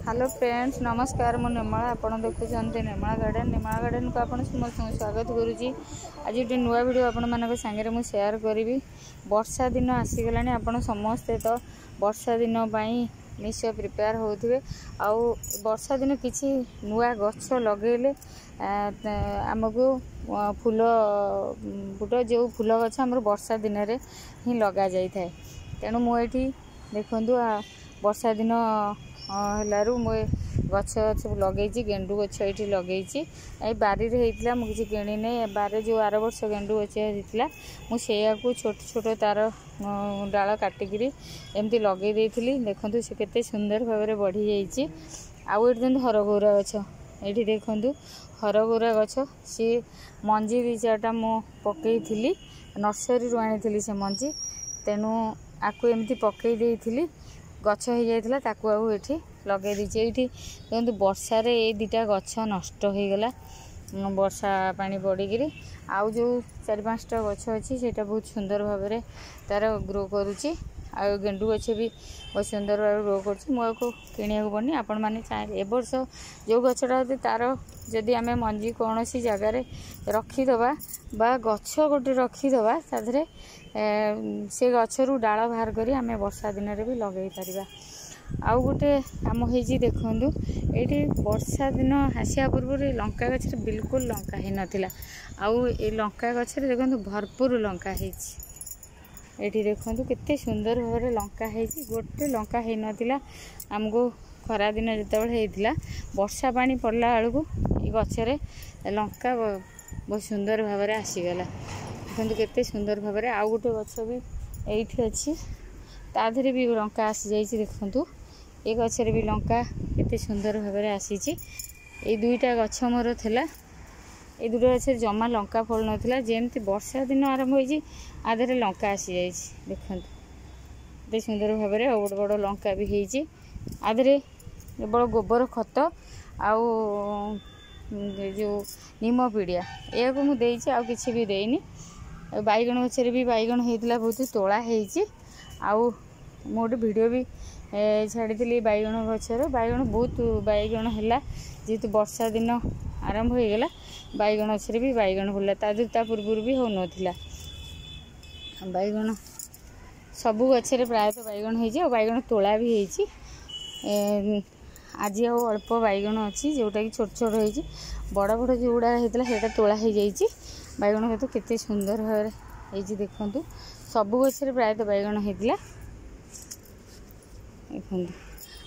Hello friends नमस्कार मु निर्मला आपण देखुं निर्मला गार्डन को आपण समस्त स्वागत करुँची। आज गोटे नुआ वीडियो आपण मान सागर मुझे शेयर करी। वर्षा दिन आसीगला आपण समस्ते तो वर्षा दिन निश्चय प्रिपेयर होते आउ वर्षा दिन किसी नुआ गछ लगेले आमको फूल बुट जो फूल गछ आम वर्षा दिन में ही लग जाए। तेणु मुझे देखूँ वर्षा दिन हलारू मुझे गछ सब लगे गेंडु गछ ये लगे बारी होता मुझे किणी बारे जो आर वर्ष गेंडु गछ होता मुझे छोट छोट तार डाल काटिकी एमती लगे देखूँ से केते सुंदर भाव बढ़ी जाइए। आउ ये हरगौरा गछ ये देखूँ हरगौरा गछ सी मंजी दी चार्टा मु पकई थी नर्सरी आनी से मंजी तेणु आपको एमती पकई गछ हो जाता ताकू आउ ये लगे दीचे ये देखते वर्षा रे ये दुटा गछ नष्ट हो गला वर्षा पानी पड़ीकि आउ जो 4-5टा गछ अच्छी से बहुत सुंदर भाव में तार ग्रो करुच्ची। आ गेंडु गछ भी बहुत सुंदर भाव ग्रो कर मुझे किणा पड़नी आपण मैंने चाहे ए वर्ष जो गछटा तार जदि आम मंजी कौन सी जगार रखीदबा बा गछ गोटे रखीदबा ताधरे से गचरू डाल बाहर करी आम वर्षा दिन में भी लगे पार। आउ गोटे आम हो देखूँ ये वर्षा दिन आसा पूर्व लंका गछ बिल्कुल लंका ही नाला आउ ये लंका गछ देखो भरपूर लंका ये देखूँ केते सुंदर भाव में लंका है गोटे लंका ही नाला आमको खरा दिन जिते वर्षा पानी पड़ला बेलू ये गचरे लंका बहुत सुंदर भाव में आसीगला देखो केते सुंदर भाव में आउ गोटे गछ भी ये अच्छी ताधरे भी लंका आसी जाइए देखूँ ये गचरे भी लंका केते सुंदर भाव में आसी ये दुईटा गछ मोर थिला ये दुईटा गछ जमा लंका फल नाला जमती वर्षा दिन आरंभ हो आधे लंका आसी जाइए देखते ये सुंदर भाव में बड़ बड़ लंका भी होती आधे केवल गोबर खत आउ जो नीम पीड़िया या मुझे आउ किसी भी देनी बैगण गचरे भी बैगण होता बहुत तोला आउ मोटे वीडियो भी छाड़ी बैगण गचर बैगण बहुत बैगण है जेहेतु वर्षा दिन आरंभ हो गला बैगण गचरे भी बैगण फुला ता पूर्व भी हो नाला बैगण सबू गचरे प्रायतः बैगण हो बैगण तोला भी होती आज आउ अल्प बैगण अच्छी जोटा कि छोट छोट हो बड़ बड़ जो गुड़ा होता है तोला हो जाइए बैगण तो केते सुंदर भाव में देखूँ सबू गचरे प्रायतः बैगण होता देखूँ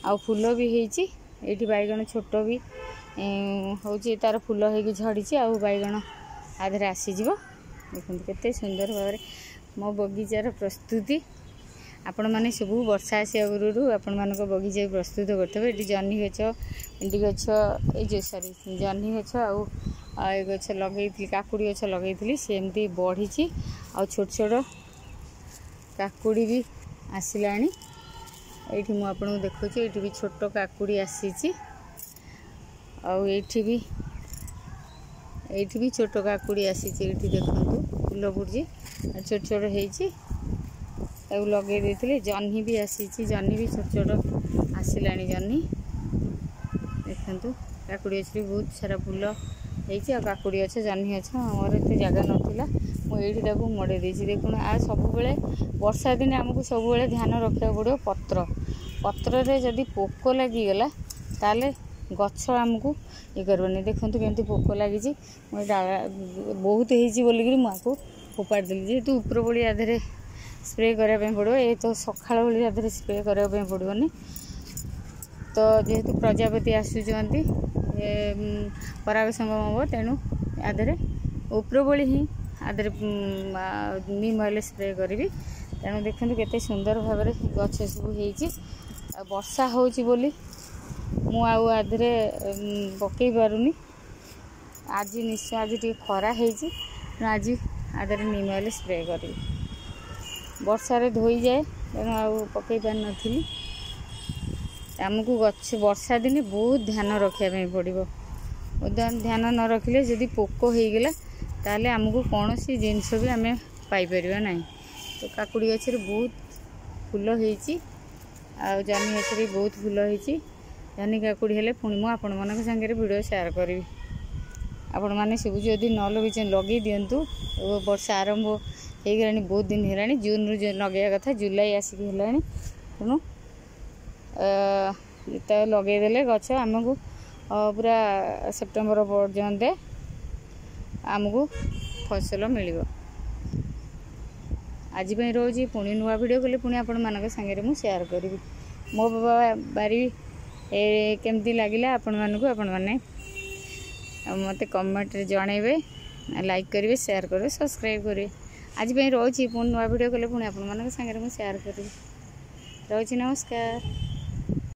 आउ फूल भी होती ये बैगण छोट भी हूँ तार फूल हो झड़ी आउ बैगण आधे आसीज देखूँ केते सुंदर भाव में मो बगीचार प्रस्तुति आपण मैंने सब वर्षा आसा गुरु आपण मान बगीचा प्रस्तुत करते ये जह्नी गछ भेंडी गछ ये जो सॉरी जह्नी गछ आउ गछ लगे काकुड़ी गछ लगे सेमती बढ़ी आ छोट छोट काकुड़ी भी आसला ये मुझे देखुँ ये भी छोट काकुड़ी आसी भी छोट काकुड़ी आसी देखूँ फूल बुर्जी छोट छोट होती लगे देते जह्नी भी आसी जह्नी भी छोट छोट आसला जह्नी देखूँ काकुड़ी गछ बहुत सारा फूल होती काकुड़ी गछ जह्नी गछ मोर एत जगह नाला मुझे मोड़े देखुण आ सब वर्षा दिन आमको सब ध्यान रखा पड़ो पत्र जदि पोक लगिगला ताले गछ आमको ये करनी देखूँ केमती पोक लगी बहुत होगी मुझे फोपाड़ देली जेहेतु ऊपर बड़ी आधे स्प्रे करने पड़ो ये तो सकाल बड़ी आधे स्प्रे करने पड़ोनी तो जेहेतु प्रजापति आसुँच पराग संगम हम तेणु आधे ऊपर बड़ी ही आधे नीम ऑयल स्प्रे करी तेणु देखते केते सुंदर भाव में गछ सब हो वर्षा होची बोली मु आधे पकई पारुनी आज निश्चय आज टे खरा होती आज आधे नीम ऑयल स्प्रे करी वर्षा रे धोई जाए तेणु आउ पकई पार नी आमको गछ वर्षा दिन बहुत ध्यान रखापी पड़ो ध्यान न रखिले जदि पोक होगला ताले आमको कौन सी जिनस भी आम पाइपर ना तो काकुड़ी गछ बहुत फूल होती आ जह्नी गछ बहुत फूल होती ଜହ୍ନି କାକୁଡ଼ି ହେଲେ ପୁଣି ମୁଁ ଆପଣମାନଙ୍କ ସାଙ୍ଗରେ ଭିଡ଼ିଓ ସେୟାର କରିବି। ଆପଣମାନେ ସବୁ ଯଦି ନ ଲଗେଇଛନ୍ତି ଲଗେଇ ଦିଅନ୍ତୁ। ବର୍ଷା ଆରମ୍ଭ ହେଇଗଲାଣି, ବହୁତ ଦିନ ହେଲାଣି। ଜୁନ୍ରୁ ଲଗେଇବା କଥା, ଜୁଲାଇ ଆସିକି ହେଲାଣି। ତେଣୁ ତ ଲଗେଇଦେଲେ ଗଛ ଆମକୁ ପୁରା ସେପ୍ଟେମ୍ବର ପର୍ଯ୍ୟନ୍ତ ଆମକୁ ଫସଲ ମିଳିବ। ଆଜି ପାଇଁ ରହୁଛି, ପୁଣି ନୂଆ ଭିଡ଼ିଓ କଲେ ପୁଣି ଆପଣମାନଙ୍କ ସାଙ୍ଗରେ ମୁଁ ସେୟାର କରିବି। ମୋ ବାରି କେମିତି ଲାଗିଲା ଆପଣମାନେ ମୋତେ କମେଣ୍ଟରେ ଜଣାଇବେ, ଲାଇକ୍ କରିବେ, ସେୟାର କରିବେ, ସବସ୍କ୍ରାଇବ୍ କରିବେ। ଆଜି ପାଇଁ ରହୁଛି, ପୁଣି ନୂଆ ଭିଡ଼ିଓ କଲେ ପୁଣି ଆପଣମାନଙ୍କ ସାଙ୍ଗରେ ମୁଁ ସେୟାର କରିବି। ରହୁଛି, ନମସ୍କାର।